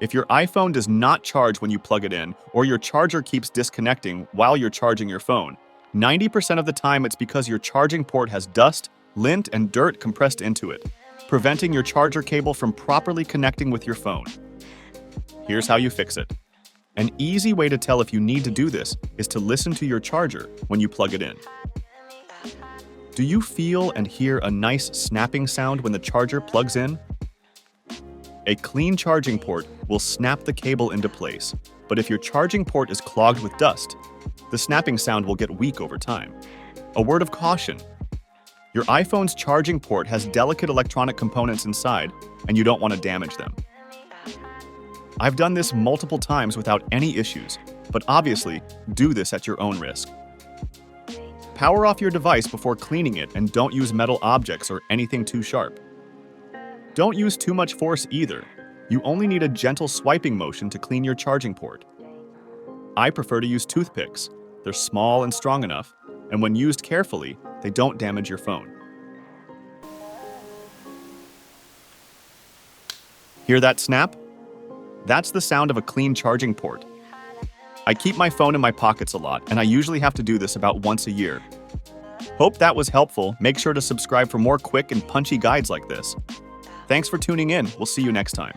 If your iPhone does not charge when you plug it in, or your charger keeps disconnecting while you're charging your phone, 90% of the time it's because your charging port has dust, lint, and dirt compressed into it, preventing your charger cable from properly connecting with your phone. Here's how you fix it. An easy way to tell if you need to do this is to listen to your charger when you plug it in. Do you feel and hear a nice snapping sound when the charger plugs in? A clean charging port will snap the cable into place, but if your charging port is clogged with dust, the snapping sound will get weak over time. A word of caution: your iPhone's charging port has delicate electronic components inside, and you don't want to damage them. I've done this multiple times without any issues, but obviously, do this at your own risk. Power off your device before cleaning it, and don't use metal objects or anything too sharp. Don't use too much force either. You only need a gentle swiping motion to clean your charging port. I prefer to use toothpicks. They're small and strong enough, and when used carefully, they don't damage your phone. Hear that snap? That's the sound of a clean charging port. I keep my phone in my pockets a lot, and I usually have to do this about once a year. Hope that was helpful. Make sure to subscribe for more quick and punchy guides like this. Thanks for tuning in. We'll see you next time.